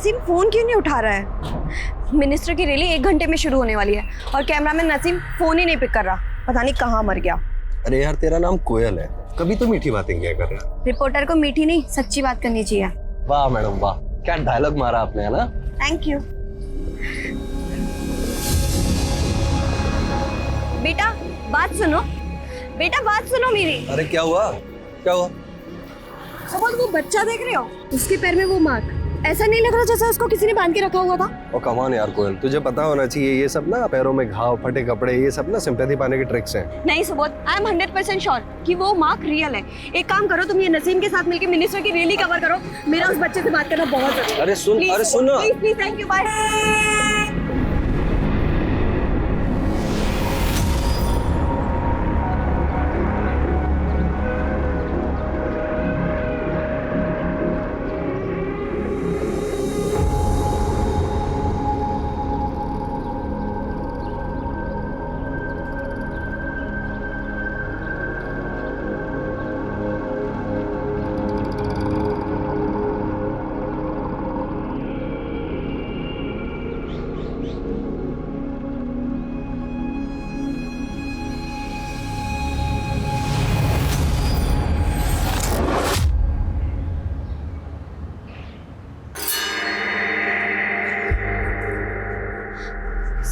Naseem phone क्यों नहीं उठा रहा है? मिनिस्टर की रैली 1 घंटे में शुरू होने वाली है और कैमरामैन नसीम फोन ही नहीं पिक कर रहा। पता नहीं कहाँ मर गया। अरे यार तेरा नाम कोयल है, कभी तो मीठी बातें किया कर रहा। रिपोर्टर को मीठी नहीं सच्ची बात करनी चाहिए। वाह मैडम वाह, क्या डायलॉग मारा आपने, है ना? Thank you. बेटा बात सुनो, बेटा बात सुनो मेरी। अरे क्या हुआ, क्या हुआ? सपोज वो बच्चा देख रहे हो, उसके पैर में वो मार्क, ऐसा नहीं लग रहा जैसे उसको किसी ने बांध के रखा हुआ था? ओ कमान यार कोयल, तुझे पता होना चाहिए ये सब ना, पैरों में घाव, फटे कपड़े, ये सब ना सिंपैथी पाने के ट्रिक्स हैं। नहीं सुबोध, आई एम 100% श्योर कि वो मार्क रियल है। एक काम करो, तुम ये नसीम के साथ मिलकर मिनिस्टर की रैली कवर करो। मेरा उस बच्चे से बात करना बहुत जरूरी है। अरे सुन, अरे सुन, please, thank you, bye.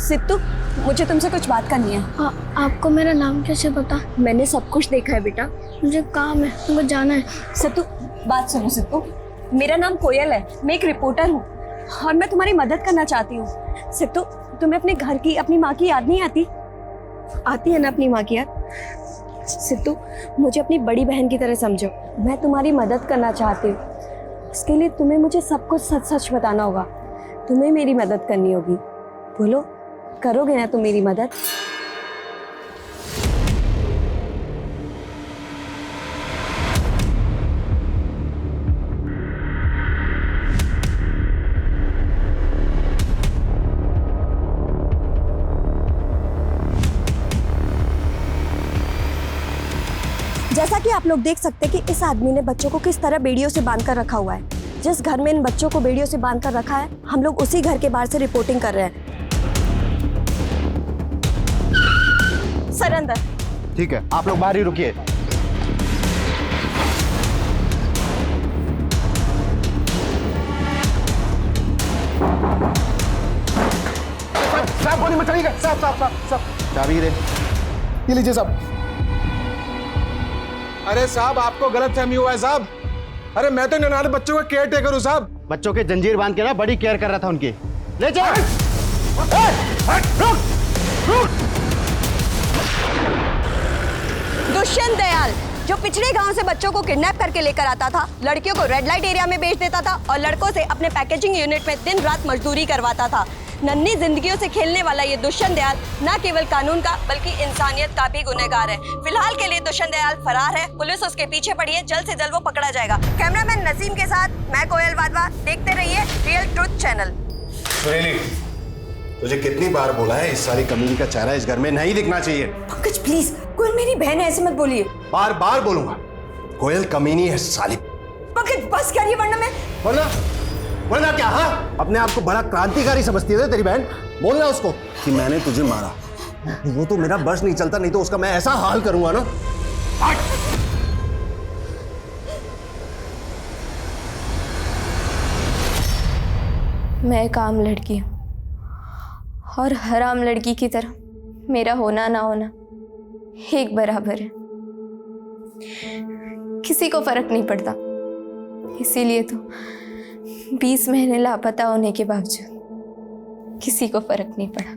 Sidhu, मुझे तुमसे कुछ बात करनी है। आपको मेरा नाम कैसे पता? मैंने सब कुछ देखा है बेटा। मुझे काम है, मुझे जाना है। सिद्धू बात सुनो सिद्धू, मेरा नाम कोयल है, मैं एक रिपोर्टर हूँ और मैं तुम्हारी मदद करना चाहती हूँ। सिद्धू, तुम्हें अपने घर की, अपनी माँ की याद नहीं आती? आती है ना अपनी माँ की याद? सिद्धू, मुझे अपनी बड़ी बहन की तरह समझो, मैं तुम्हारी मदद करना चाहती हूँ। इसके लिए तुम्हें मुझे सब कुछ सच सच बताना होगा। तुम्हें मेरी मदद करनी होगी। बोलो, करोगे ना तुम मेरी मदद? जैसा कि आप लोग देख सकते हैं कि इस आदमी ने बच्चों को किस तरह बेड़ियों से बांध कर रखा हुआ है। जिस घर में इन बच्चों को बेड़ियों से बांध कर रखा है, हम लोग उसी घर के बाहर से रिपोर्टिंग कर रहे हैं। सर अंदर। ठीक है, आप लोग बाहर ही रुकिए। साहब गोली मत चलिएगा। साहब चाबी दे। ये लीजिए साहब। अरे साहब आपको गलतफहमी हुआ है साहब। अरे मैं तो 99 बच्चों का केयर टेकर हूँ साहब। बच्चों के जंजीर बांध के ना बड़ी केयर कर रहा था उनकी। ले जाओ। दुष्यंत दयाल, जो पिछड़े गांव से बच्चों को किडनैप करके लेकर आता था, लड़कियों को रेड लाइट एरिया में बेच देता था और लड़कों से अपने पैकेजिंग यूनिट में दिन रात मजदूरी करवाता था। नन्ही जिंदगियों से खेलने वाला ये दुष्यंत दयाल न केवल कानून का बल्कि इंसानियत का भी गुनहगार है। फिलहाल के लिए दुष्यंत दयाल फरार है, पुलिस उसके पीछे पड़ी है, जल्द से जल्द वो पकड़ा जाएगा। कैमरामैन नसीम के साथ मैं कोयल वाधवा, देखते रहिए रियल ट्रुथ चैनल। सुनीली, तुझे कितनी बार बोला है इस सारी कमीनी का चेहरा इस घर में नहीं दिखना चाहिए। पंकज प्लीज, कोयल मेरी बहन है, ऐसे मत बोलिए। बार बार बोलूंगा, कोयल कमीनी है साली। पंकज बस करिए वरना मैं। बोलना क्या? हाँ, अपने आप को बड़ा क्रांतिकारी समझती है तेरी बहन। बोलना उसको कि मैंने तुझे मारा। वो तो मेरा बस नहीं चलता, नहीं तो उसका मैं ऐसा हाल करूंगा ना। मैं एक आम लड़की हूँ और हर आम लड़की की तरह मेरा होना ना होना एक बराबर है। किसी को फर्क नहीं पड़ता, इसीलिए तो 20 महीने लापता होने के बावजूद किसी को फर्क नहीं पड़ा।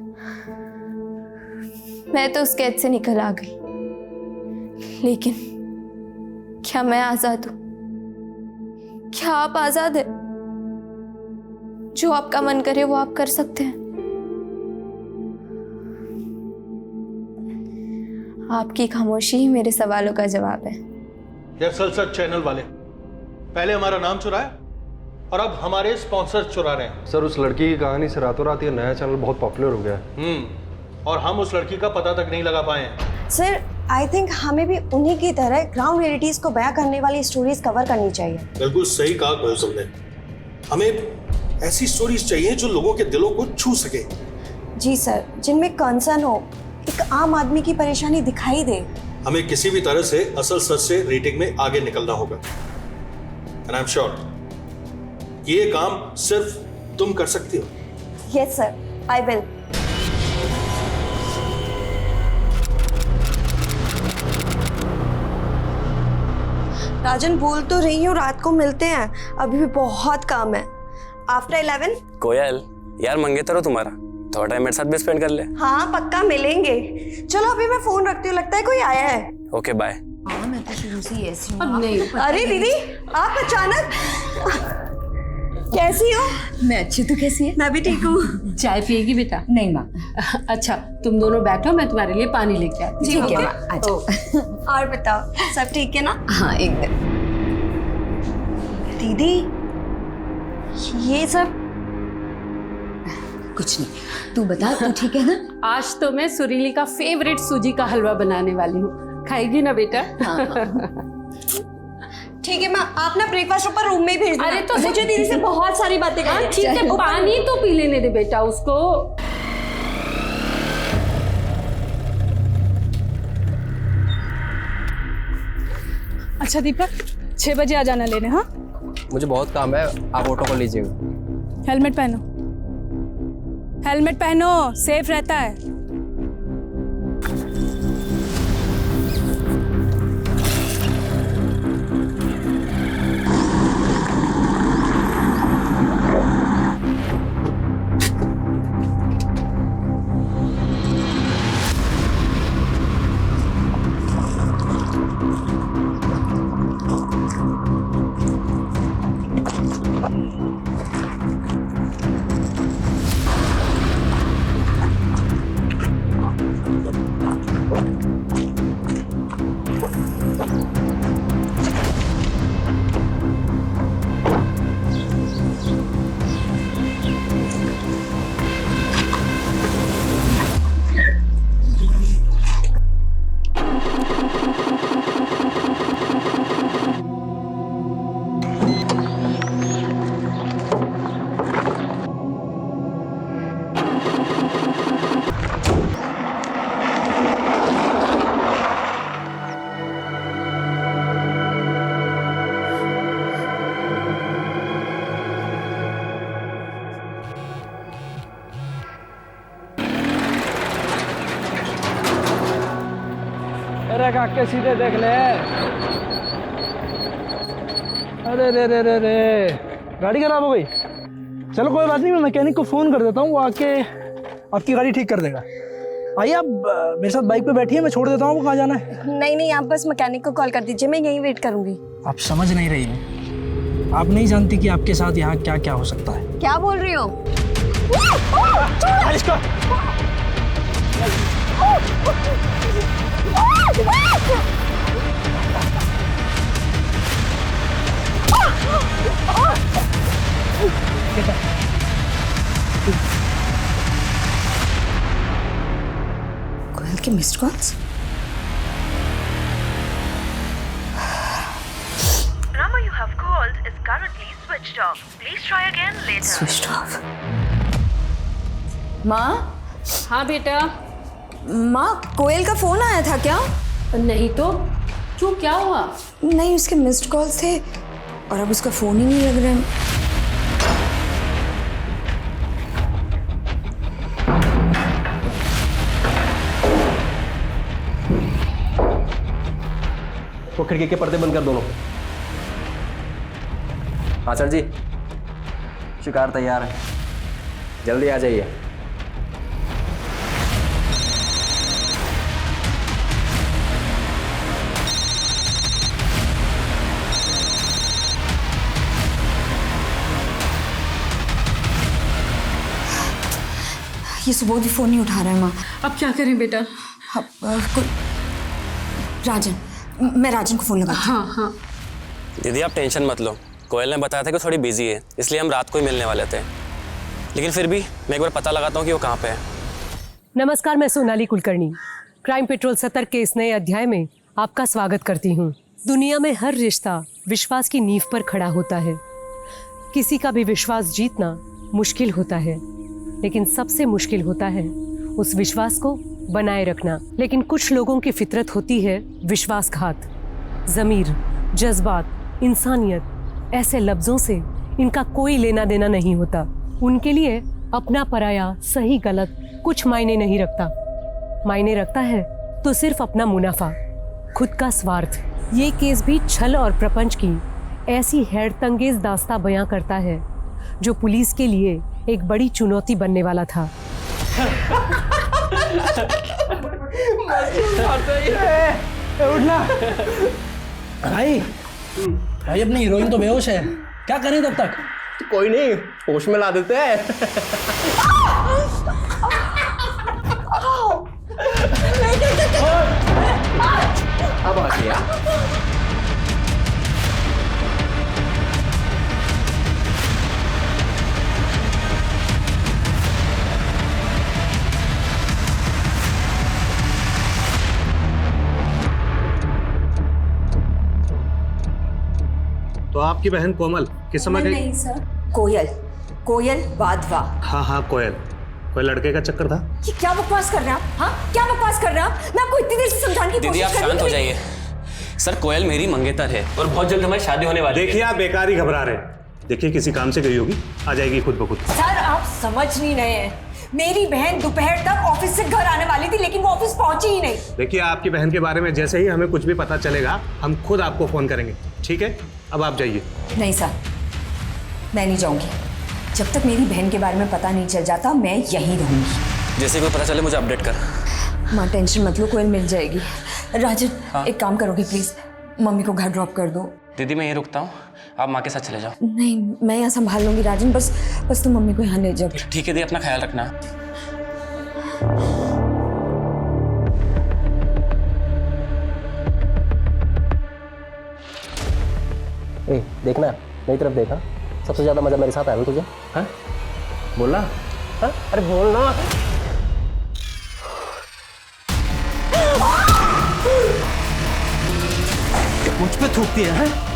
मैं तो उस कैद से निकल आ गई, लेकिन क्या मैं आजाद हूं? क्या आप आजाद है? जो आपका मन करे वो आप कर सकते हैं। आपकी खामोशी ही मेरे सवालों का जवाब है। यार सलसट चैनल वाले पहले हमारा नाम चुराया और अब हमारे स्पॉन्सर चुरा रहे हैं। सर उस लड़की की कहानी से रातों रात ये नया चैनल बहुत पॉपुलर हो गया है। और हम उस लड़की का पता तक नहीं लगा पाए हैं। सर आई थिंक हमें भी उन्हीं की तरह ग्राउंड रियलिटीज को बयां करने वाली स्टोरीज कवर करनी चाहिए। बिल्कुल सही कहा कोयल तुमने। हमें ऐसी स्टोरीज चाहिए जो लोगों के दिलों को छू सके। जी सर, जिनमें कंसर्न हो, एक आम आदमी की परेशानी दिखाई दे। हमें किसी भी तरह से असल सच से रेटिंग में आगे निकलना होगा। एंड आई एम श्योर ये काम सिर्फ तुम कर सकती हो। Yes sir, I will. Rajan, बोल तो रही हूँ रात को मिलते हैं, अभी भी बहुत काम है। आफ्टर 11? कोयल, यार मंगेतर हो तुम्हारा, थोड़ा टाइम मेरे साथ भी स्पेंड कर ले। हाँ पक्का मिलेंगे। चलो अभी मैं फोन रखती हूँ, लगता है कोई आया है। Okay bye. मैं तो शुरू से ऐसी हूँ। नहीं, अरे दीदी, आप अचानक कैसी हो? मैं अच्छी, तू कैसी है? मैं भी ठीक हूँ। चाय पिएगी बेटा? नहीं माँ। अच्छा तुम दोनों बैठो, मैं तुम्हारे लिए पानी लेके आती हूँ। ठीक है माँ, अच्छा। और बताओ, सब ठीक है ना? हाँ एकदम। दीदी, ये सब कुछ नहीं, तू बता, तू ठीक है ना? आज तो मैं सुरीली का फेवरेट सूजी का हलवा बनाने वाली हूँ, खाएगी ना बेटा? ठीक है, मैं आप ना ब्रेकफास्ट ऊपर रूम में ही भेज देना। अरे तो मुझे दीदी से बहुत सारी बातें करनी है। ठीक है, पानी तो पी लेने दे बेटा उसको। अच्छा दीपक, 6 बजे आ जाना लेने। हाँ, मुझे बहुत काम है, आप ऑटो कर लीजिएगा। हेलमेट पहनो, हेलमेट पहनो, सेफ रहता है। अरे काके सीधे देख ले। अरे रे रे रे रे, गाड़ी खराब हो गई। चलो कोई बात नहीं, मैं मैकेनिक को फ़ोन कर देता हूँ, वो आके आपकी गाड़ी ठीक कर देगा। आइए आप मेरे साथ बाइक पे बैठिए, मैं छोड़ देता हूँ। कहाँ जाना है? नहीं नहीं, आप बस मैकेनिक को कॉल कर दीजिए, मैं यहीं वेट करूंगी। आप समझ नहीं रही हैं, आप नहीं जानती कि आपके साथ यहाँ क्या क्या हो सकता है। क्या बोल रही हो? कोयल के missed calls. Number you have called is currently switched off. Please try again later. Switch off. माँ? हाँ बेटा। माँ, कोयल का फोन आया था क्या? नहीं तो क्यों, क्या हुआ? नहीं, उसके मिस्ड कॉल्स थे और अब उसका फोन ही नहीं लग रहा है। वो खिड़की के पर्दे बंद कर दोनों। हाँ सर जी, शिकार तैयार है, जल्दी आ जाइए। ये सुबह भी फोन नहीं उठा रहा है माँ। अब क्या करें बेटा? राजन, मैं राजन को फोन लगाती हूँ। हाँ हाँ। दीदी आप टेंशन मत लो, कोयल ने बताया था कि थोड़ी बिजी है, इसलिए हम रात को ही मिलने वाले थे, लेकिन फिर भी मैं एक बार पता लगाता हूँ कि वो कहाँ पे है। नमस्कार, मैं सोनाली कुलकर्णी क्राइम पेट्रोल 70 के इस नए अध्याय में आपका स्वागत करती हूँ। दुनिया में हर रिश्ता विश्वास की नींव पर खड़ा होता है। किसी का भी विश्वास जीतना मुश्किल होता है, लेकिन सबसे मुश्किल होता है उस विश्वास को बनाए रखना। लेकिन कुछ लोगों की फितरत होती है विश्वासघात। ज़मीर, जज्बात, इंसानियत, ऐसे लफ्ज़ों से इनका कोई लेना देना नहीं होता। उनके लिए अपना पराया, सही गलत कुछ मायने नहीं रखता। मायने रखता है तो सिर्फ अपना मुनाफा, खुद का स्वार्थ। ये केस भी छल और प्रपंच की ऐसी हैरतंगेज दास्तां बयां करता है जो पुलिस के लिए एक बड़ी चुनौती बनने वाला था। उठना भाई, भाई अपनी हीरोइन तो बेहोश है, क्या करें तब तक? तो कोई नहीं, होश में ला देते हैं। अब आ गया। तो आपकी बहन कोमल किस समय गई? नहीं सर, कोयल, कोयल वाधवा। हाँ हाँ कोयल, कोई लड़के का चक्कर था? ये क्या बकवास कर रहे हैं आप? हाँ, क्या बकवास कर रहे हैं आप? मैं आपको इतनी देर से समझाने की कोशिश कर रही हूँ। दीदी आप शांत हो जाइए। सर कोयल मेरी मंगेतर है और बहुत जल्द हमारी शादी होने वाली है। देखिए आप बेकार ही घबरा रहे हैं। देखिए किसी काम से गई होगी, आ जाएगी खुद ब खुद। सर आप समझ नहीं रहे हैं, मेरी बहन दोपहर तक ऑफिस से घर आने वाली थी, लेकिन वो ऑफिस पहुंची ही नहीं। देखिए आपकी बहन के बारे में जैसे ही हमें कुछ भी पता चलेगा हम खुद आपको फोन करेंगे, ठीक है? अब आप जाइए। नहीं सर, मैं नहीं जाऊंगी। जब तक मेरी बहन के बारे में पता नहीं चल जाता मैं यहीं रहूंगी। जैसे कोई पता चले मुझे अपडेट कर। माँ टेंशन मत लो, कोयल मिल जाएगी। राजन हाँ? एक काम करोगी प्लीज, मम्मी को घर ड्रॉप कर दो। दीदी मैं यहीं रुकता हूँ, आप माँ के साथ चले जाओ। नहीं, मैं यहाँ संभाल लूंगी राजन, बस तुम मम्मी को यहाँ ले जाओ। ठीक है दी, अपना ख्याल रखना। ए, देखना मेरी तरफ देखा, सबसे ज्यादा मजा मेरे साथ आया तुझे। हाँ बोलना, हाँ अरे बोलना। मुझ पे थूकती है,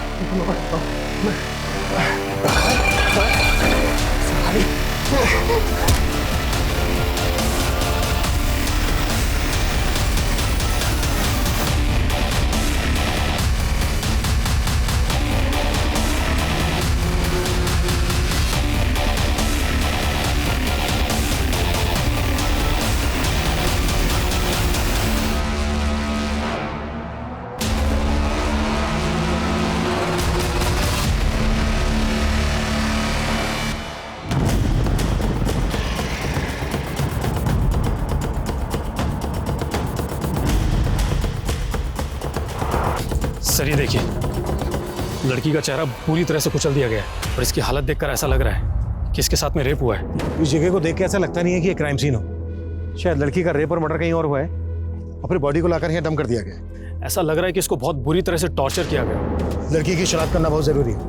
सर ये देखिए, लड़की का चेहरा पूरी तरह से कुचल दिया गया है और इसकी हालत देखकर ऐसा लग रहा है कि इसके साथ में रेप हुआ है। इस जगह को देख के ऐसा लगता नहीं है कि ये क्राइम सीन हो। शायद लड़की का रेप और मर्डर कहीं और हुआ है और फिर बॉडी को लाकर यहाँ डंप कर दिया गया। ऐसा लग रहा है कि इसको बहुत बुरी तरह से टॉर्चर किया गया। लड़की की शनाख्त करना बहुत जरूरी है।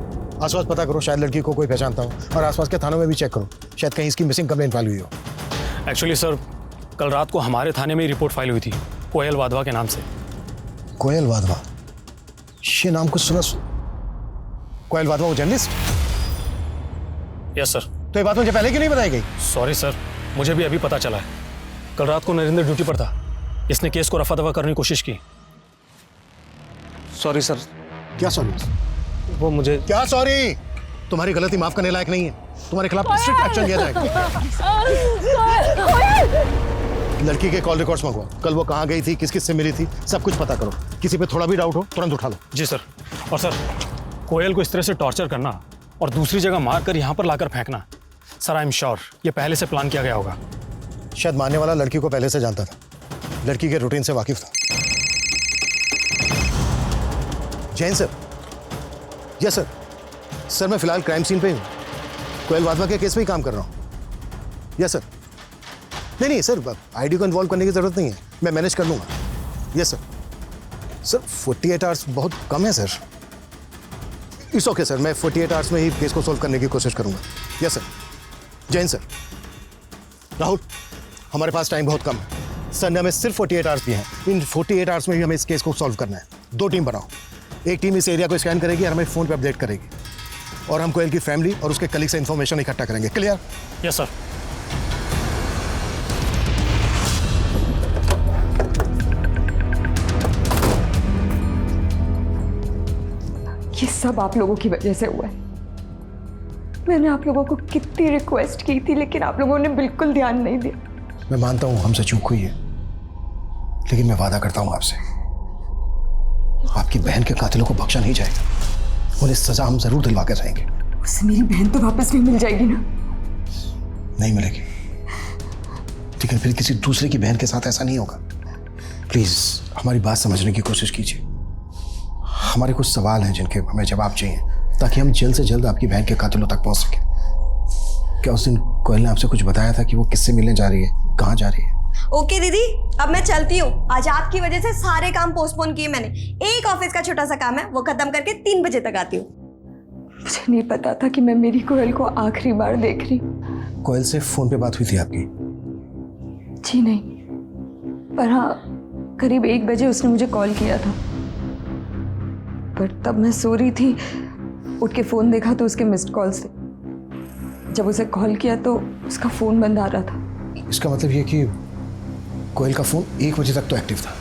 आसपास पता करो, शायद लड़की को कोई पहचानता हो, और आसपास के थानों में भी चेक करो, शायद कहीं इसकी मिसिंग कंप्लेंट फाइल हुई हो। एक्चुअली सर, कल रात को हमारे थाने में रिपोर्ट फाइल हुई थी कोयल वाधवा के नाम से। कोयल वाधवा, ये नाम कुछ सुना। कोयल वाधवा वो जर्नलिस्ट? Yes sir. तो ये बात मुझे पहले क्यों नहीं बताई गई? सॉरी सर, मुझे भी अभी पता चला है। कल रात को नरेंद्र ड्यूटी पर था, इसने केस को रफा दफा करने की कोशिश की। Sorry sir. क्या सॉरी? वो मुझे क्या सॉरी? तुम्हारी गलती माफ करने लायक नहीं है, तुम्हारे खिलाफ स्ट्रिक्ट एक्शन लिया जाएगा। लड़की के कॉल रिकॉर्ड्स मंगवाओ, कल वो कहाँ गई थी, किस किस से मिली थी, सब कुछ पता करो। किसी पे थोड़ा भी डाउट हो तुरंत उठा लो। जी सर। और सर, कोयल को इस तरह से टॉर्चर करना और दूसरी जगह मार कर यहाँ पर लाकर फेंकना, सर आई एम श्योर ये पहले से प्लान किया गया होगा। शायद मारने वाला लड़की को पहले से जानता था, लड़की के रूटीन से वाकिफ था। Jain sir. Yes sir. Sir मैं फिलहाल क्राइम सीन पे हूँ, कोयल वाधवा के केस पे ही काम कर रहा हूँ। Yes sir. नहीं सर, आईडी को इन्वॉल्व करने की जरूरत नहीं है, मैं मैनेज कर लूँगा। Yes sir. सर 48 आवर्स बहुत कम है सर। इट्स ओके सर, मैं 48 आवर्स में ही केस को सोल्व करने की कोशिश करूँगा। Yes sir. Jain sir. Rahul, हमारे पास टाइम बहुत कम है सर ने हमें सिर्फ 48 आवर्स दिए हैं। इन 48 आवर्स में भी हमें इस केस को सॉल्व करना है। 2 टीम बनाओ, एक टीम इस एरिया को स्कैन करेगी और हमें फ़ोन पे अपडेट करेगी। और हम कोयल की फैमिली और उसके कलीग से इंफॉर्मेशन इकट्ठा करेंगे। क्लियर? Yes sir. ये सब आप लोगों की वजह से हुआ है। मैंने आप लोगों को कितनी रिक्वेस्ट की थी, लेकिन आप लोगों ने बिल्कुल ध्यान नहीं दिया। मैं मानता हूं हमसे चूक हुई है, लेकिन मैं वादा करता हूं आपसे, आपकी बहन के कातिलों को बख्शा नहीं जाएगा। उन्हें सजा हम जरूर दिलवा कर रहेंगे। उससे मेरी बहन तो वापस भी मिल जाएगी ना? नहीं मिलेगी, लेकिन फिर किसी दूसरे की बहन के साथ ऐसा नहीं होगा। प्लीज हमारी बात समझने की कोशिश कीजिए। हमारे कुछ सवाल हैं जिनके हमें जवाब चाहिए, ताकि हम जल्द से जल्द आपकी बहन के कातिलों तक पहुंच सकें। क्या उस दिन कोयल ने आपसे कुछ बताया था कि वो किससे मिलने जा रही है, कहाँ जा रही है? ओके दीदी, अब मैं चलती हूँ। आज आपकी वजह से सारे काम पोस्टपोन किए मैंने। एक ऑफिस का छोटा सा काम है, वो खत्म करके 3 बजे तक आती हूँ। मुझे नहीं पता था कि मैं मेरी कोयल को आखिरी बार देख रही। कोयल से फोन पे बात हुई थी आपकी? जी नहीं, पर हाँ करीब 1 बजे उसने मुझे कॉल किया था, पर तब मैं सो रही थी। उठ के फोन देखा तो उसके मिस्ड कॉल्स थे। जब उसे कॉल किया तो उसका फोन बंद आ रहा था। इसका मतलब ये कि कोयल का फोन 1 बजे तक तो एक्टिव था।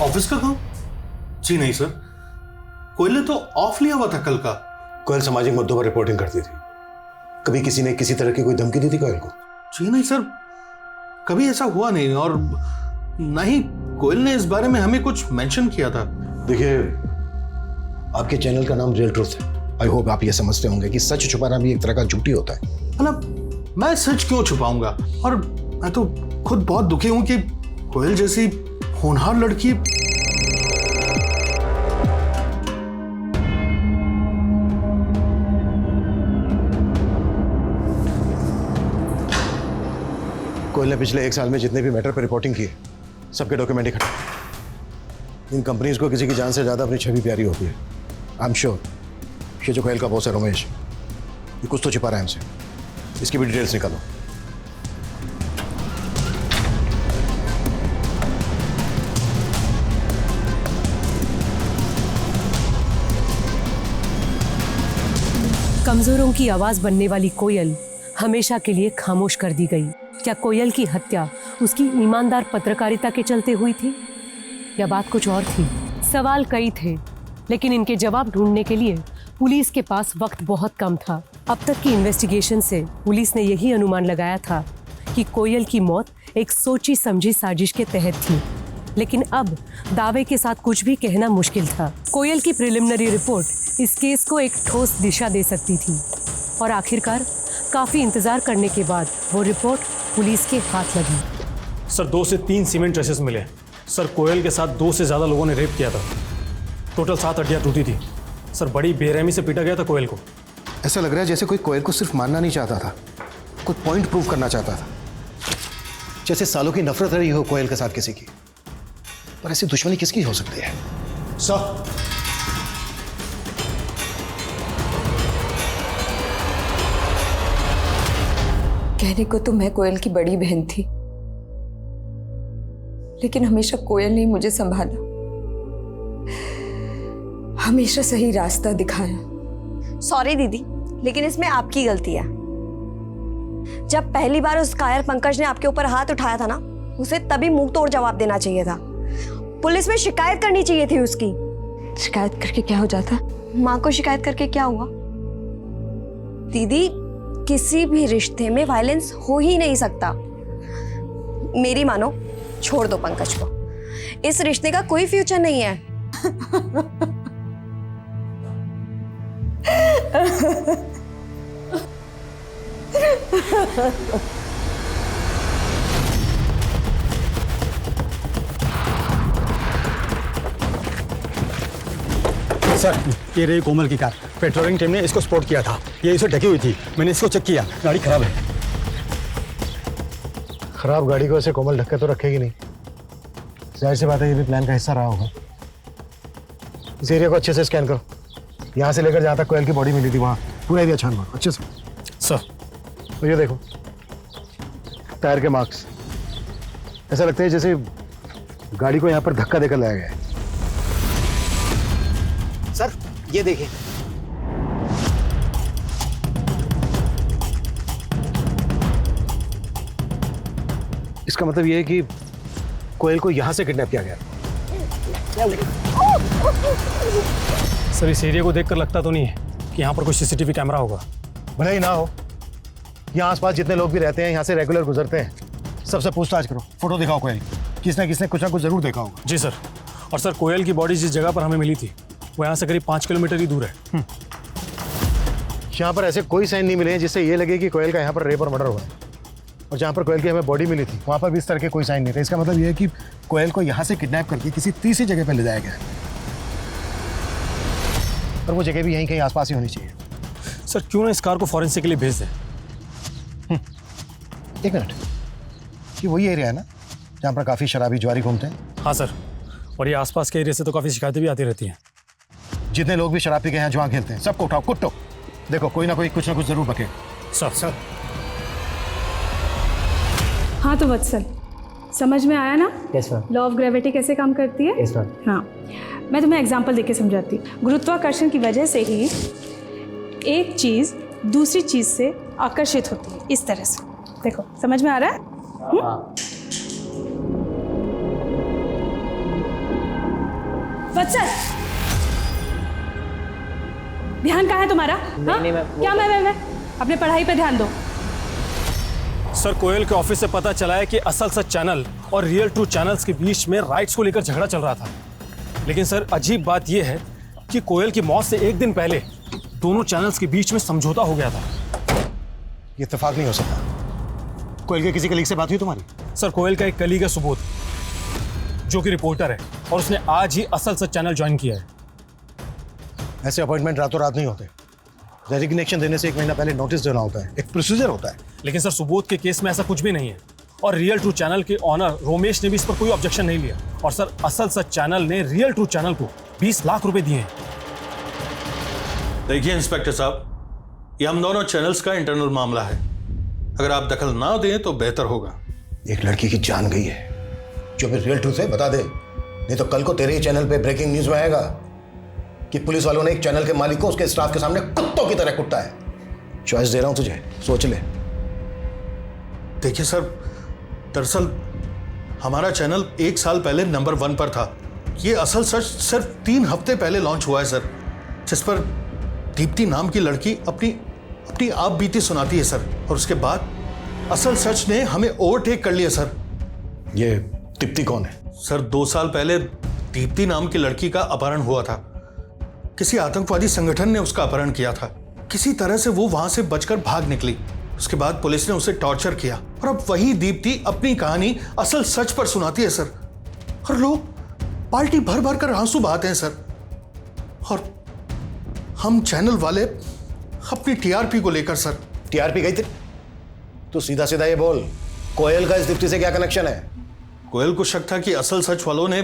ऑफिस का काम? जी नहीं सर, कोयल ने तो ऑफ लिया हुआ था कल का। कोयल सामाजिक मुद्दों पर रिपोर्टिंग करती थी। कभी किसी ने किसी तरह की कोई धमकी दी थी कोयल को? जी नहीं सर, कभी ऐसा हुआ नहीं, और ना ही कोयल ने इस बारे में हमें कुछ मेंशन किया था। देखिए, आपके चैनल का नाम रियल ट्रूथ है। आई होप आप ये समझते होंगे कि सच छुपाना भी एक तरह का झूठी होता है। मतलब मैं सच क्यों छुपाऊंगा? और मैं तो खुद बहुत दुखी हूं कि कोयल जैसी होनहार लड़की कोयल ने पिछले 1 साल में जितने भी मैटर पर रिपोर्टिंग की है, सबके डॉक्यूमेंट इकट्ठा। इन कंपनीज को किसी की जान से ज्यादा अपनी छवि प्यारी होती है। आई एम श्योर ये जो कोयल का बॉस है रमेश, ये कुछ तो छिपा रहा है हमसे। इसकी भी डिटेल्स निकालो। कमजोरों की आवाज बनने वाली कोयल हमेशा के लिए खामोश कर दी गई। क्या कोयल की हत्या उसकी ईमानदार पत्रकारिता के चलते हुई थी, या बात कुछ और थी? सवाल कई थे, लेकिन इनके जवाब ढूंढने के लिए पुलिस के पास वक्त बहुत कम था। अब तक की इन्वेस्टिगेशन से पुलिस ने यही अनुमान लगाया था कि कोयल की मौत एक सोची समझी साजिश के तहत थी, लेकिन अब दावे के साथ कुछ भी कहना मुश्किल था। कोयल की प्रिलिमिनरी रिपोर्ट इस केस को एक ठोस दिशा दे सकती थी, और आखिरकार काफी इंतजार करने के बाद वो रिपोर्ट पुलिस के हाथ लगी। सर 2 से 3 सीमेंट ट्रेसेस मिले। सर कोयल के साथ 2 से ज़्यादा लोगों ने रेप किया था। टोटल 7 हड्डियाँ टूटी थी। सर बड़ी बेरहमी से पीटा गया था कोयल को। ऐसा लग रहा है जैसे कोई कोयल को सिर्फ मारना नहीं चाहता था, कोई पॉइंट प्रूव करना चाहता था। जैसे सालों की नफरत रही हो कोयल के साथ किसी की, पर ऐसी दुश्मनी किसकी हो सकती है? सर कहने को तो मैं कोयल की बड़ी बहन थी, लेकिन हमेशा कोयल ने मुझे संभाला, हमेशा सही रास्ता दिखाया। सॉरी दीदी, लेकिन इसमें आपकी गलती है। जब पहली बार उस कायर पंकज ने आपके ऊपर हाथ उठाया था ना, उसे तभी मुंह तोड़ जवाब देना चाहिए था। पुलिस में शिकायत करनी चाहिए थी उसकी। शिकायत करके क्या हो जाता? माँ को शिकायत करके क्या हुआ? दीदी, किसी भी रिश्ते में वायलेंस हो ही नहीं सकता। मेरी मानो, छोड़ दो पंकज को। इस रिश्ते का कोई फ्यूचर नहीं है। सर, ये रही कोमल की कार। पेट्रोलिंग टीम ने इसको स्पॉट किया था। ये इसे ढकी हुई थी। मैंने इसको चेक किया, गाड़ी खराब है। खराब गाड़ी को ऐसे कोमल ढक्के तो रखेगी नहीं। जाहिर सी बात है, ये भी प्लान का हिस्सा रहा होगा। इस एरिया को अच्छे से स्कैन करो। यहाँ से लेकर जहाँ तक कोयल की बॉडी मिली थी वहाँ पूरा एरिया छान मारो अच्छे से। सर, तो ये देखो, टायर के मार्क्स। ऐसा लगता है जैसे गाड़ी को यहाँ पर धक्का देकर लाया गया है। सर, ये देखिए। इसका मतलब ये है कि कोयल को यहाँ से किडनैप किया गया। सर इस एरिया को देखकर लगता तो नहीं है कि यहाँ पर कोई सीसीटीवी कैमरा होगा। भले ही ना हो, यहाँ आसपास जितने लोग भी रहते हैं, यहाँ से रेगुलर गुजरते हैं, सबसे पूछताछ करो, फोटो दिखाओ कोयल, किसने किसने कुछ ना कुछ जरूर देखा होगा। जी सर। और सर कोयल की बॉडी जिस जगह पर हमें मिली थी वो यहाँ से करीब 5 किलोमीटर ही दूर है। यहाँ पर ऐसे कोई साइन नहीं मिले हैं जिससे ये लगे कि कोयल का यहाँ पर रेप और मर्डर हुआ है। और जहाँ पर कोयल की हमें बॉडी मिली थी वहाँ पर भी इस तरह के कोई साइन नहीं थे। इसका मतलब ये है कि कोयल को यहाँ से किडनैप करके किसी तीसरी जगह पर ले जाया गया है, और वो जगह भी यहीं कहीं आसपास ही होनी चाहिए। सर क्यों ना इस कार को फॉरेंसिक के लिए भेज दें। एक मिनट, ये वही एरिया है ना जहाँ पर काफ़ी शराबी जुआरी घूमते हैं? हाँ सर, और ये आसपास के एरिया से तो काफ़ी शिकायतें भी आती रहती हैं। जितने लोग भी शराब पी के यहाँ जुआ खेलते हैं सबको उठाओ, कुट्टो। देखो कोई ना कोई कुछ ना कुछ जरूर बके। सर हाँ तो वत्सल, समझ में आया ना yes ma'am. Law of gravity कैसे काम करती है? Yes ma'am. हाँ, मैं तुम्हें एग्जांपल देके समझाती हूँ। गुरुत्वाकर्षण की वजह से ही एक चीज़ दूसरी चीज़ से आकर्षित होती है, इस तरह से। देखो समझ में आ रहा है? वत्सल, ध्यान कहाँ है तुम्हारा? नहीं, क्या मैं अपने पढ़ाई पे ध्यान दो। सर कोयल के ऑफिस से पता चला है कि असल सच चैनल और रियल ट्रू चैनल्स के बीच में राइट्स को लेकर झगड़ा चल रहा था। लेकिन सर अजीब बात यह है कि कोयल की मौत से एक दिन पहले दोनों चैनल्स के बीच में समझौता हो गया था। ये इत्तेफाक नहीं हो सकता। कोयल के किसी कलीग से बात हुई तुम्हारी? सर कोयल का एक कलीग है सुबोध, जो कि रिपोर्टर है, और उसने आज ही असल सच चैनल ज्वाइन किया है। ऐसे अपॉइंटमेंट रातों रात नहीं होते। रेजिग्नेशन देने से 1 महीना पहले नोटिस देना होता है, एक प्रोसीजर होता है। लेकिन सर सुबोध के केस में ऐसा कुछ भी नहीं है, और रियल ट्रू चैनल के ऑनर रोमेश ने भी इस पर कोई ऑब्जेक्शन नहीं लिया। और सर असल सच चैनल ने रियल ट्रू चैनल को 20 लाख रुपए दिए हैं। देखिए इंस्पेक्टर साहब, ये हम दोनों चैनल्स का इंटरनल मामला है। अगर आप दखल ना दें तो बेहतर होगा। एक लड़की की जान गई है, जो भी रियल ट्रूथ है बता दे, नहीं तो कल को तेरे ही चैनल पे ब्रेकिंग न्यूज में आएगा कि पुलिस वालों ने एक चैनल के मालिक को उसके स्टाफ के सामने कुत्तों की तरह कुट्टा है। चॉइस दे रहा हूं तुझे, सोच ले। देखिए सर, दरअसल हमारा चैनल 1 साल पहले नंबर 1 पर था। ये असल सच सिर्फ 3 हफ्ते पहले लॉन्च हुआ है सर, जिस पर दीप्ति नाम की लड़की अपनी आप बीती सुनाती है सर। और उसके बाद असल सच ने हमें ओवरटेक कर लिया सर। ये दीप्ति कौन है? सर 2 साल पहले दीप्ति नाम की लड़की का अपहरण हुआ था। किसी आतंकवादी संगठन ने उसका अपहरण किया था। किसी तरह से वो वहां से बचकर भाग निकली। उसके बाद पुलिस ने उसे टॉर्चर किया, और अब वही दीप्ति अपनी कहानी असल सच पर सुनाती है सर। और लोग बाल्टी भर भर कर आंसू बहाते हैं सर। और हम चैनल वाले अपनी टीआरपी को लेकर सर। टीआरपी गई थी? तू सीधा सीधा ये बोल, कोयल का इस दीप्ति से क्या कनेक्शन है? कोयल को शक था कि असल सच वालों ने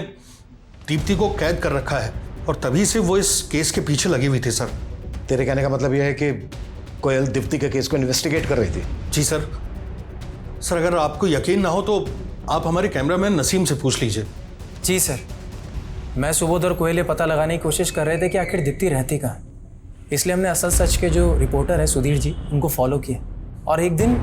दीप्ति को कैद कर रखा है, और तभी से वो इस केस के पीछे लगी हुई थी सर। तेरे कहने का मतलब यह है कि कोयल दीप्ति के केस को इन्वेस्टिगेट कर रही थी? जी सर। सर अगर आपको यकीन ना हो तो आप हमारे कैमरामैन नसीम से पूछ लीजिए। जी सर, मैं सुबोध और कोयल ये पता लगाने की कोशिश कर रहे थे कि आखिर दीप्ति रहती कहाँ। इसलिए हमने असल सच के जो रिपोर्टर है सुधीर जी, उनको फॉलो किया। और एक दिन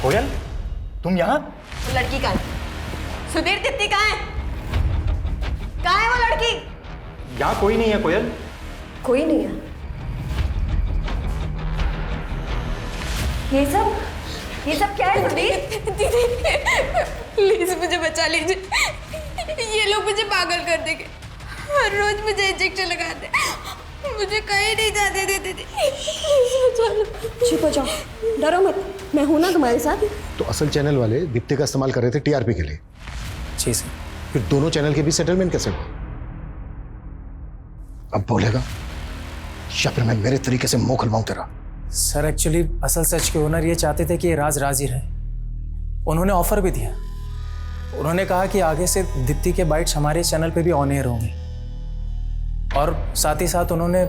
कोयल, तुम यहाँ? लड़की कहाँ है? सुधीर, दीप्ति कहाँ है? कहाँ है वो लड़की? यहाँ कोई नहीं है कोयल। कोई नहीं है? ये सब क्या है सुधीर? दीदी प्लीज मुझे बचा लीजिए, ये लोग मुझे पागल कर देंगे। हर रोज मुझे इंजेक्शन लगाते, मुझे कहीं नहीं जाने देते। चुप हो जाओ, डरो मत, मैं हूं ना तुम्हारे साथ। तो असल चैनल वाले दीप्ति का इस्तेमाल कर रहे थे टीआरपी के लिए? जी सर। फिर दोनों चैनल के बीच सेटलमेंट कैसे हुआ? अब बोलेगा या फिर मैं मेरे तरीके से मुंह खुलवाऊं तेरा? सर एक्चुअली असल सच के ओनर ये चाहते थे कि ये राज राज ही रहे। उन्होंने ऑफर भी दिया। उन्होंने कहा कि आगे से दीप्ति के बाइट्स हमारे चैनल पे भी ऑन एयर होंगे, और साथ ही साथ उन्होंने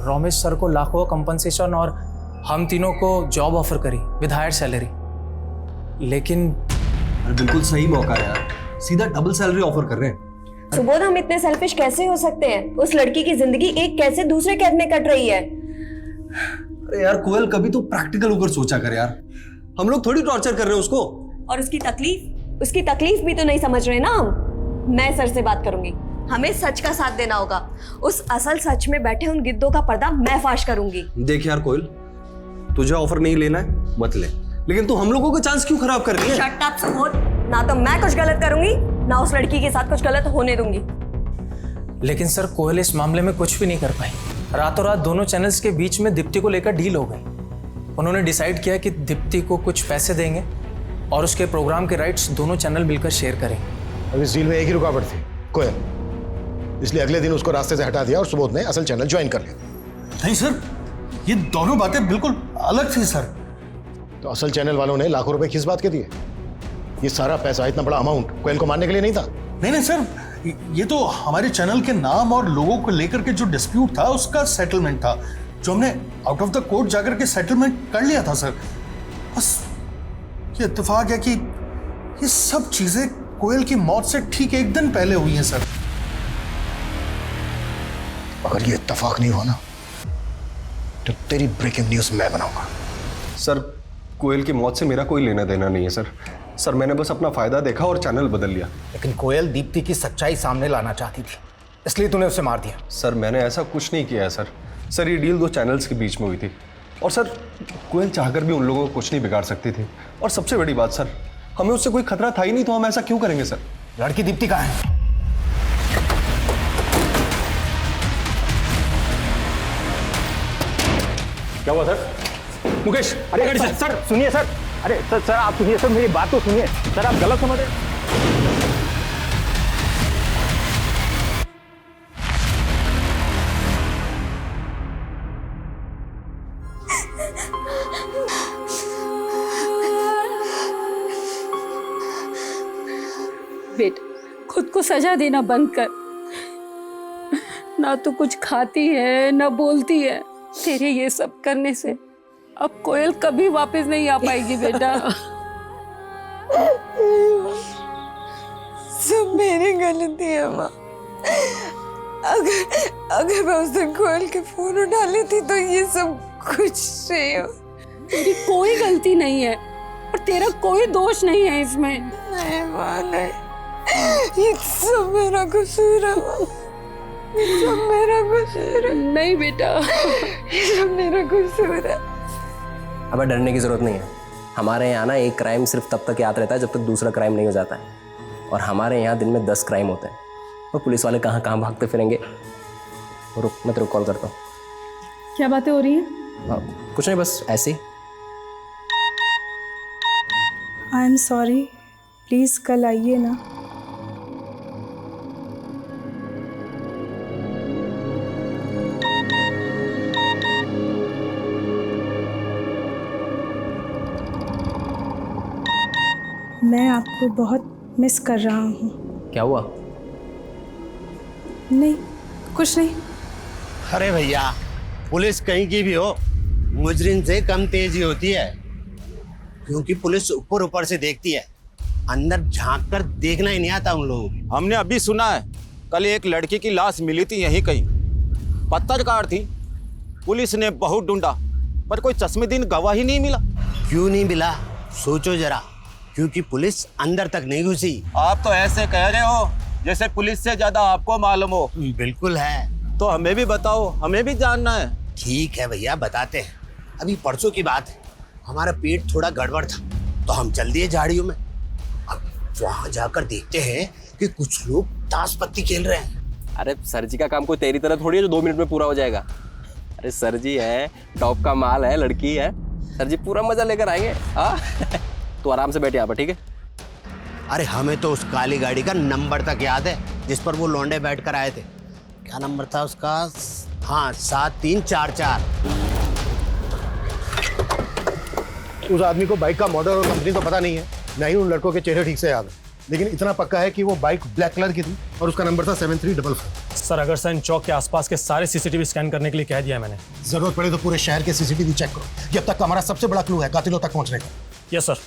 रोमेश सर को लाखों कंपनसेशन और हम तीनों को जॉब ऑफर करी विद हायर सैलरी, लेकिन बिल्कुल सही मौका है यार, सीधा डबल सैलरी ऑफर कर रहे हैं। सुबोध, हम इतने सेल्फिश कैसे हो सकते हैं? उस लड़की की जिंदगी एक कैसे दूसरे कैद में कट रही है। अरे यार कोयल, कभी तो प्रैक्टिकल होकर सोचा कर यार, हम लोग थोड़ी टॉर्चर कर रहे हैं उसको। और उसकी तकलीफ भी तो नहीं समझ रहे ना हम। मैं सर से बात करूंगी, हमें सच का साथ देना होगा। उस असल सच में बैठे उन गिद्धों का पर्दा मैं फाश करूंगी। देख यार कोयल, तुझे ऑफर नहीं लेना है मत ले, लेकिन तू हम लोगों का चांस क्यों खराब कर रही है? शट अप सुबोध, ना तो मैं कुछ गलत करूंगी ना उस लड़की के साथ कुछ गलत होने दूंगी। लेकिन सर कोयल इस मामले में कुछ भी नहीं कर पाई। रातों रात दोनों चैनल्स के बीच में दीप्ति को लेकर डील हो गई। उन्होंने डिसाइड किया कि दीप्ति को कुछ पैसे देंगे और उसके प्रोग्राम के राइट्स दोनों चैनल मिलकर शेयर करेंगे। अब इस डील में एक ही रुकावट थी, कोयल, इसलिए अगले दिन उसको रास्ते से हटा दिया और सुबोध ने असल चैनल ज्वाइन कर लिया। नहीं सर, ये दोनों बातें बिल्कुल अलग थी सर। तो असल चैनल वालों ने लाखों रुपए किस बात के दिए? ये सारा पैसा, इतना बड़ा अमाउंट कोयल को मारने के लिए नहीं था। नहीं सर, ये तो हमारे चैनल के नाम और लोगों को लेकर के जो डिस्प्यूट था उसका सेटलमेंट था, जो हमने आउट ऑफ द कोर्ट जाकर के सेटलमेंट कर लिया था सर। बस ये इत्तेफाक है कि ये सब चीजें कोयल की मौत से ठीक एक दिन पहले हुई हैं सर। अगर ये इत्तेफाक नहीं हुआ ना तो तेरी ब्रेकिंग न्यूज मैं बनाऊंगा। सर, कोयल की मौत से मेरा कोई लेना देना नहीं है सर। सर, मैंने बस अपना फायदा देखा और चैनल बदल लिया। लेकिन कोयल दीप्ति की सच्चाई सामने लाना चाहती थी, इसलिए तूने उसे मार दिया। सर, मैंने ऐसा कुछ नहीं किया है सर। सर, ये डील दो चैनल्स के बीच में हुई थी और सर कोयल चाहकर भी उन लोगों को कुछ नहीं बिगाड़ सकती थी। और सबसे बड़ी बात सर, हमें उससे कोई खतरा था ही नहीं, तो हम ऐसा क्यों करेंगे सर? लड़की दीप्ति कहाँ है? क्या हुआ सर? मुकेश, अरे गाड़ी से। सर सुनिए सर, अरे सर आप सुनिए सर, मेरी बात तो सुनिए सर, आप गलत समझ रहे। बेटा, खुद को सजा देना बंद कर। ना तो कुछ खाती है ना बोलती है। तेरे ये सब करने से अब कोयल कभी वापस नहीं आ पाएगी बेटा। सब मेरी गलती है माँ। अगर मैं उस दिन कोयल के फोन उठा लेती तो ये सब कुछ नहीं हो। तेरी कोई गलती नहीं है और तेरा कोई दोष नहीं है इसमें। नहीं माँ, नहीं, ये सब मेरा कसूर है माँ। ये सब मेरा कसूर है। नहीं बेटा, ये सब मेरा कसूर है। अब डरने की जरूरत नहीं है। हमारे यहाँ ना एक क्राइम सिर्फ तब तक याद रहता है जब तक दूसरा क्राइम नहीं हो जाता है, और हमारे यहाँ दिन में 10 क्राइम होते हैं और पुलिस वाले कहाँ कहाँ भागते फिरेंगे। रुक, मैं तेरे को कॉल करता हूँ। क्या बातें हो रही हैं? कुछ नहीं, बस ऐसे ही। आई एम सॉरी, प्लीज़ कल आइए ना। मैं आपको बहुत मिस कर रहा हूँ। क्या हुआ? नहीं, कुछ नहीं। अरे भैया, पुलिस कहीं की भी हो, मुजरिम से कम तेजी होती है, क्योंकि पुलिस ऊपर ऊपर से देखती है, अंदर झांक कर देखना ही नहीं आता उन लोगों को। हमने अभी सुना है, कल एक लड़की की लाश मिली थी यहीं कहीं, पत्थरकार थी। पुलिस ने बहुत ढूंढा पर कोई चश्मेदीन गवाह ही नहीं मिला। क्यों नहीं मिला? सोचो जरा, क्योंकि पुलिस अंदर तक नहीं घुसी। आप तो ऐसे कह रहे हो जैसे पुलिस से ज्यादा आपको मालूम हो। बिल्कुल है। तो हमें भी बताओ, हमें भी जानना है। ठीक है भैया, बताते हैं। अभी परसों की बात है, हमारा पेट थोड़ा गड़बड़ था तो हम चल दिए झाड़ियों में। अब वहां जाकर देखते हैं कि कुछ लोग ताश पत्ती खेल रहे हैं। अरे सर जी का काम कोई तेरी तरह थोड़ी है जो 2 मिनट में पूरा हो जाएगा। अरे सर जी है, टॉप का माल है, लड़की है, सर जी पूरा मजा लेकर आएंगे। हाँ तो आराम से बैठे यहाँ पर, ठीक है? अरे हमें तो उस काली गाड़ी का नंबर तक याद है जिस पर वो लौंडे बैठ कर आए थे। क्या नंबर था उसका? हाँ, 7344। उस आदमी को बाइक का मॉडल और कंपनी तो पता नहीं है, नहीं उन लड़कों के चेहरे ठीक से याद है। लेकिन इतना पक्का है कि वो बाइक ब्लैक कलर की थी और उसका नंबर था 7344। सर अगरसैन चौक के आसपास के सारे सीसीटीवी स्कैन करने के लिए कह दिया है मैंने। जरूरत पड़े तो पूरे शहर के सीसीटीवी चेक करो, ये अब तक का हमारा सबसे बड़ा क्लू है कातिलों तक पहुंचने का। Yes sir.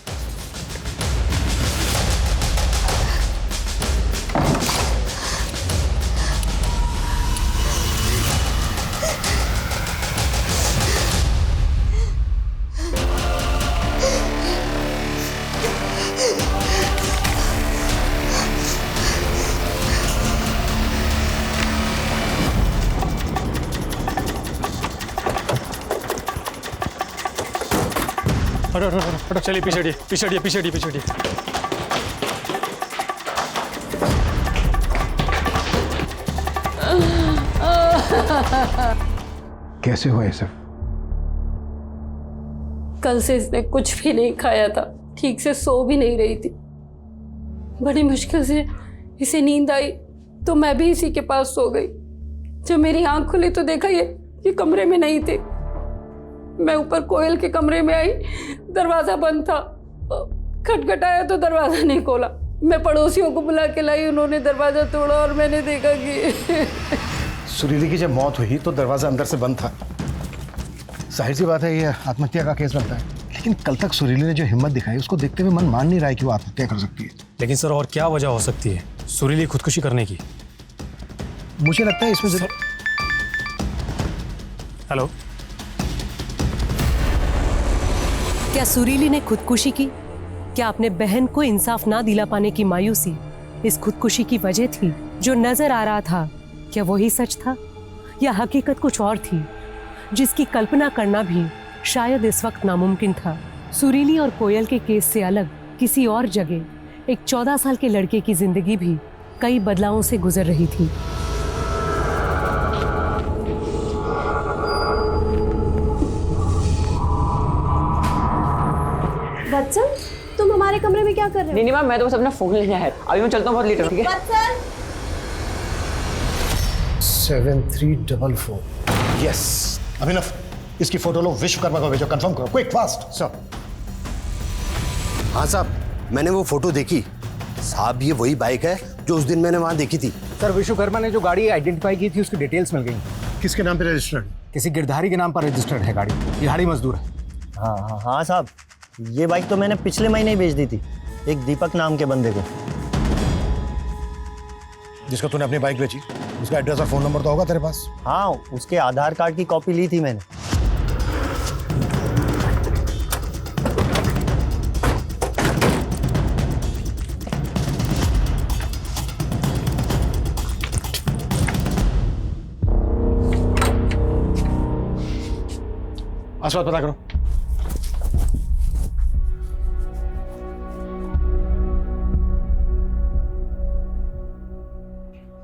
हटो चलिए पीछे हटिए पीछे हटिए पीछे हटिए पीछे हटिए। कैसे हुआ ये सब? कल से इसने कुछ भी नहीं खाया था, ठीक से सो भी नहीं रही थी। बड़ी मुश्किल से इसे नींद आई तो मैं भी इसी के पास सो गई। जब मेरी आंख खुली तो देखा ये कमरे में नहीं थे। मैं ऊपर कोयल के कमरे में आई, दरवाजा बंद था। खटखटाया तो दरवाजा नहीं खोला। मैं पड़ोसियों को बुला के लाई, उन्होंने दरवाजा तोड़ा और मैंने देखा कि सुरीली की जब मौत हुई तो दरवाजा अंदर से बंद था। जाहिर सी बात है ये आत्महत्या का केस बनता है, लेकिन कल तक सुरीली ने जो हिम्मत दिखाई उसको देखते हुए मन मान नहीं रहा है कि वो आत्महत्या कर सकती है। लेकिन सर और क्या वजह हो सकती है सुरीली खुदकुशी करने की? मुझे लगता है इसमें हेलो, क्या सुरीली ने खुदकुशी की? क्या अपने बहन को इंसाफ ना दिला पाने की मायूसी इस खुदकुशी की वजह थी? जो नजर आ रहा था क्या वही सच था या हकीकत कुछ और थी जिसकी कल्पना करना भी शायद इस वक्त नामुमकिन था? सुरीली और कोयल के केस से अलग किसी और जगह एक 14 साल के लड़के की जिंदगी भी कई बदलावों से गुजर रही थी। वत्सल, तुम हमारे कमरे में क्या कर रहे हो? नहीं मैम, मैं तो बस अपना फोन लेने आया। अभी मैं चलता हूँ, बहुत लेट हो, ठीक है? वत्सल 7344। यस अभिनव, इसकी फोटो लो, विश्वकर्मा को भेजो, कंफर्म करो, क्विक फास्ट। सर। हाँ साहब, मैंने वो फोटो देखी साहब। ये वही बाइक है जो उस दिन मैंने वहां देखी थी। सर विश्वकर्मा ने जो गाड़ी आइडेंटिफाई की थी उसकी डिटेल्स मिल गई। किसके नाम पे रजिस्टर्ड? किसी गिरधारी के नाम पर रजिस्टर्ड है गाड़ी। दिहाड़ी मजदूर है। हाँ साहब, ये बाइक तो मैंने पिछले महीने ही बेच दी थी एक दीपक नाम के बंदे को। जिसको तूने अपनी बाइक बेची उसका एड्रेस और फोन नंबर तो होगा तेरे पास? हाँ, उसके आधार कार्ड की कॉपी ली थी मैंने। आसपास पता करो।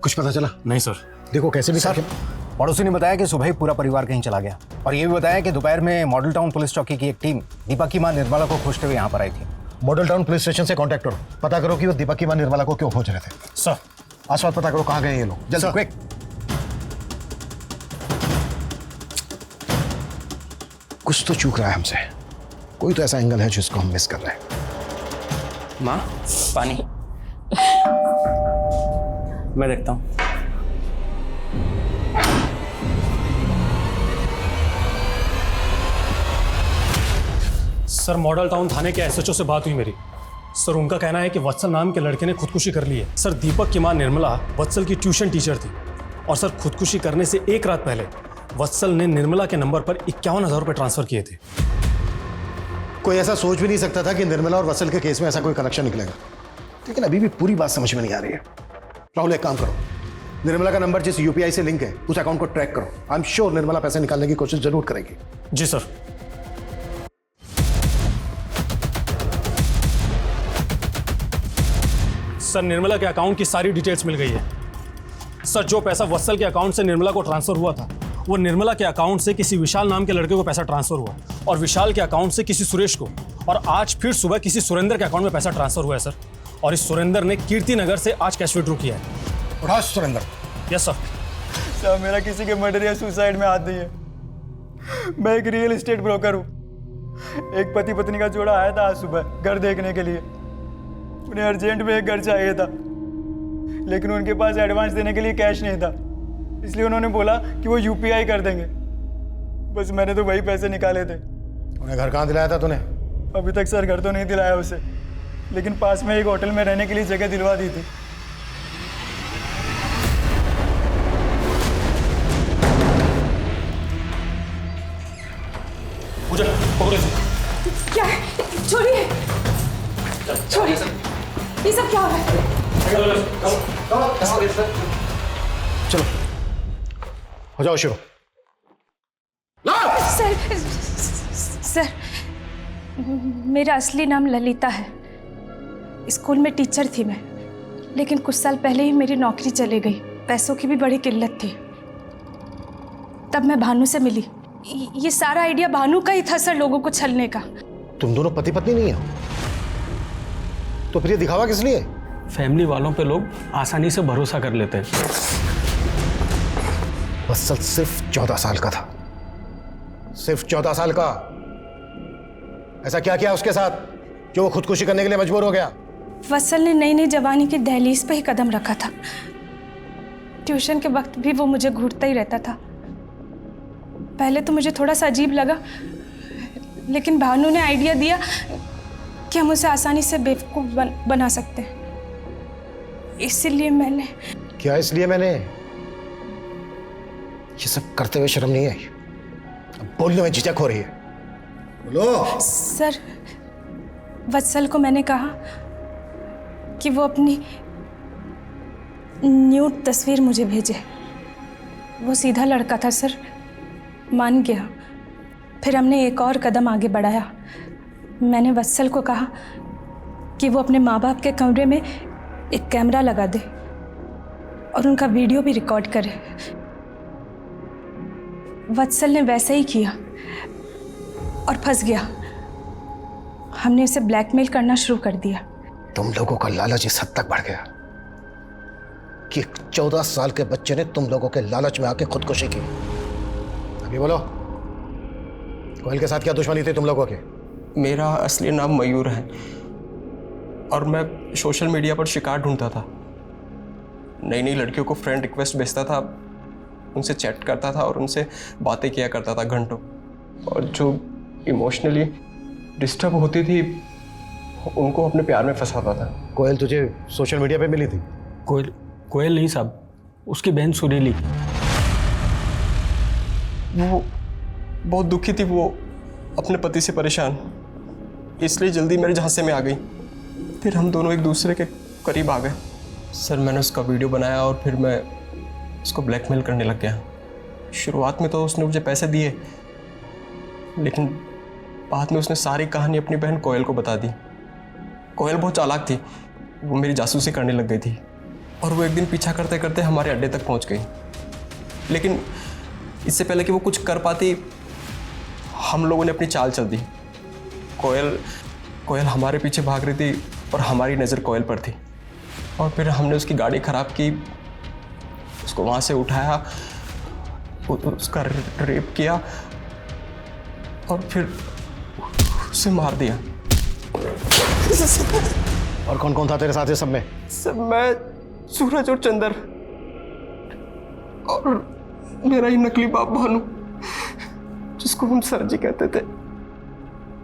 कुछ पता चला? नहीं सर। देखो कैसे भी सर, पड़ोसी ने बताया कि सुबह ही पूरा परिवार कहीं चला गया और ये भी बताया कि दोपहर में मॉडल टाउन पुलिस चौकी की एक टीम दीपक की मां निर्मला को खोजते हुए यहाँ पर आई थी। मॉडल टाउन पुलिस स्टेशन से कांटेक्ट करो, पता करो कि वो दीपक की मां निर्मला को क्यों खोज रहे थे। सर। आसपास पता करो कहाँ गए ये लोग, जल्दी क्विक। कुछ तो चूक रहा है हमसे, कोई तो ऐसा एंगल है जिसको हम मिस कर रहे हैं। माँ, पानी। मैं देखता हूँ। सर मॉडल टाउन थाने के एसएचओ से बात हुई मेरी। सर उनका कहना है कि वत्सल नाम के लड़के ने खुदकुशी कर ली है। सर दीपक की मां निर्मला वत्सल की ट्यूशन टीचर थी और सर खुदकुशी करने से एक रात पहले वत्सल ने निर्मला के नंबर पर 51,000 रुपए ट्रांसफर किए थे। कोई ऐसा सोच भी नहीं सकता था कि निर्मला और वत्सल के केस में ऐसा कोई कनेक्शन निकलेगा, लेकिन अभी भी पूरी बात समझ में नहीं आ रही है। राहुल एक काम करो, निर्मला का नंबर जिस यूपीआई से लिंक है उस अकाउंट को ट्रैक करो। आई एम श्योर निर्मला पैसे निकालने की कोशिश जरूर करेगी। जी सर। सर निर्मला के अकाउंट की सारी डिटेल्स मिल गई है। सर जो पैसा वत्सल के अकाउंट से निर्मला को ट्रांसफर हुआ था वो निर्मला के अकाउंट से किसी विशाल नाम के लड़के को पैसा ट्रांसफर हुआ और विशाल के अकाउंट से किसी सुरेश को, और आज फिर सुबह किसी सुरेंद्र के अकाउंट में पैसा ट्रांसफर हुआ है सर। और इस सुरेंद्र ने कीर्ति नगर से आज कैश विड्रॉ किया है। उठा सुरेंद्र। Yes sir. सर मेरा किसी के मर्डर या सुसाइड में हाथ नहीं है। मैं एक रियल एस्टेट ब्रोकर हूँ। एक पति पत्नी का जोड़ा आया था आज सुबह घर देखने के लिए। उन्हें अर्जेंट में एक घर चाहिए था, लेकिन उनके पास एडवांस देने के लिए कैश नहीं था, इसलिए उन्होंने बोला कि वो यूपीआई कर देंगे। बस मैंने तो वही पैसे निकाले थे। उन्हें घर कहाँ दिलाया था तूने? अभी तक सर घर तो नहीं दिलाया उसे, लेकिन पास में एक होटल में रहने के लिए जगह दिलवा दी थी। पूजा पकड़ो इसे। क्या है? छोड़िए, छोड़िए, ये सब क्या हो रहा है? चलो हो जाओ शुरू। सर, सर, मेरा असली नाम ललिता है। स्कूल में टीचर थी मैं, लेकिन कुछ साल पहले ही मेरी नौकरी चली गई। पैसों की भी बड़ी किल्लत थी। तब मैं भानु से मिली। ये सारा आइडिया भानु का ही था सर, लोगों को छलने का। तुम दोनों पति पत्नी नहीं हो तो फिर ये दिखावा किस लिए? फैमिली वालों पे लोग आसानी से भरोसा कर लेते हैं। वत्सल सिर्फ 14 साल का था, सिर्फ 14 साल का। ऐसा क्या किया उसके साथ जो वो खुदकुशी करने के लिए मजबूर हो गया? वत्सल ने नई नई जवानी की दहलीज पे ही कदम रखा था। ट्यूशन के वक्त भी वो मुझे घूरता ही रहता था। पहले तो मुझे थोड़ा सा अजीब लगा, लेकिन भानु ने आइडिया दिया कि हम उसे आसानी से बेवकूफ बना सकते हैं। इसलिए मैंने। क्या इसलिए मैंने? ये सब करते हुए शर्म नहीं आई? अब बोलने में झिझक हो रही है। बोलो। सर, वत्सल को मैंने कहा कि वो अपनी न्यूड तस्वीर मुझे भेजे। वो सीधा लड़का था सर, मान गया। फिर हमने एक और कदम आगे बढ़ाया। मैंने वत्सल को कहा कि वो अपने माँ बाप के कमरे में एक कैमरा लगा दे और उनका वीडियो भी रिकॉर्ड करे। वत्सल ने वैसे ही किया और फंस गया। हमने उसे ब्लैकमेल करना शुरू कर दिया। तुम लोगों का लालच इस हद तक बढ़ गया कि 14 साल के बच्चे ने तुम लोगों के लालच में आके खुदकुशी की। अभी बोलो, कोयल के साथ क्या दुश्मनी थी तुम लोगों के? मेरा असली नाम मयूर है और मैं सोशल मीडिया पर शिकार ढूंढता था। नई नई लड़कियों को फ्रेंड रिक्वेस्ट भेजता था, उनसे चैट करता था और उनसे बातें किया करता था घंटों। और जो इमोशनली डिस्टर्ब होती थी उनको अपने प्यार में फंसाता था। कोयल तुझे सोशल मीडिया पे मिली थी? कोयल नहीं साहब, उसकी बहन सुरीली। वो बहुत दुखी थी, वो अपने पति से परेशान, इसलिए जल्दी मेरे झांसे में आ गई। फिर हम दोनों एक दूसरे के करीब आ गए। सर, मैंने उसका वीडियो बनाया और फिर मैं उसको ब्लैकमेल करने लग गया। शुरुआत में तो उसने मुझे पैसे दिए, लेकिन बाद में उसने सारी कहानी अपनी बहन कोयल को बता दी। कोयल बहुत चालाक थी, वो मेरी जासूसी करने लग गई थी और वो एक दिन पीछा करते करते हमारे अड्डे तक पहुंच गई। लेकिन इससे पहले कि वो कुछ कर पाती, हम लोगों ने अपनी चाल चल दी। कोयल हमारे पीछे भाग रही थी और हमारी नज़र कोयल पर थी। और फिर हमने उसकी गाड़ी ख़राब की, उसको वहाँ से उठाया, उसका रेप किया और फिर उसे मार दिया। और कौन कौन था तेरे साथ ये सब में? सब मैं, सूरज और चंदर और मेरा ही नकली बाप भानु, जिसको हम सर जी कहते थे।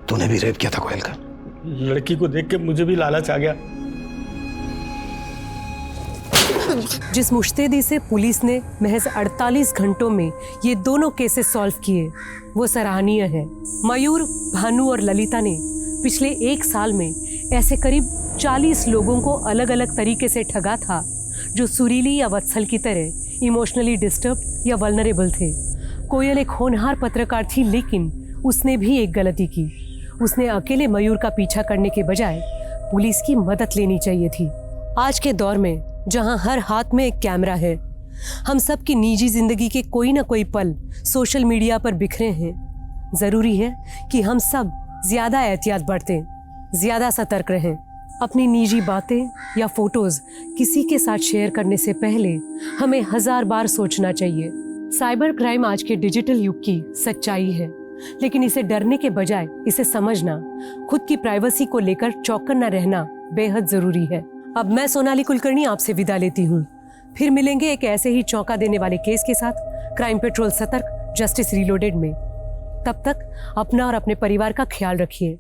तूने भी रेप किया था कोयल का? लड़की को देख के मुझे भी लालच आ गया। जिस मुश्तैदी से पुलिस ने महज 48 घंटों में ये दोनों केसेस सॉल्व किए, वो सराहनीय है। मयूर, भानु और ललिता ने पिछले 1 साल में ऐसे करीब 40 लोगों को अलग अलग तरीके से ठगा था, जो सुरीली या वत्सल की तरह इमोशनली डिस्टर्ब या वल्नरेबल थे। कोयल एक होनहार पत्रकार थी, लेकिन उसने भी एक गलती की। उसने अकेले मयूर का पीछा करने के बजाय पुलिस की मदद लेनी चाहिए थी। आज के दौर में जहां हर हाथ में एक कैमरा है, हम सब की निजी जिंदगी के कोई ना कोई पल सोशल मीडिया पर बिखरे हैं। जरूरी है कि हम सब ज्यादा एहतियात बरतें, ज्यादा सतर्क रहें। अपनी निजी बातें या फोटोज किसी के साथ शेयर करने से पहले हमें 1000 बार सोचना चाहिए। साइबर क्राइम आज के डिजिटल युग की सच्चाई है, लेकिन इसे डरने के बजाय इसे समझना, खुद की प्राइवेसी को लेकर चौकन्ना रहना बेहद जरूरी है। अब मैं सोनाली कुलकर्णी आपसे विदा लेती हूँ। फिर मिलेंगे एक ऐसे ही चौंका देने वाले केस के साथ क्राइम पेट्रोल सतर्क, जस्टिस रीलोडेड में। तब तक अपना और अपने परिवार का ख्याल रखिए।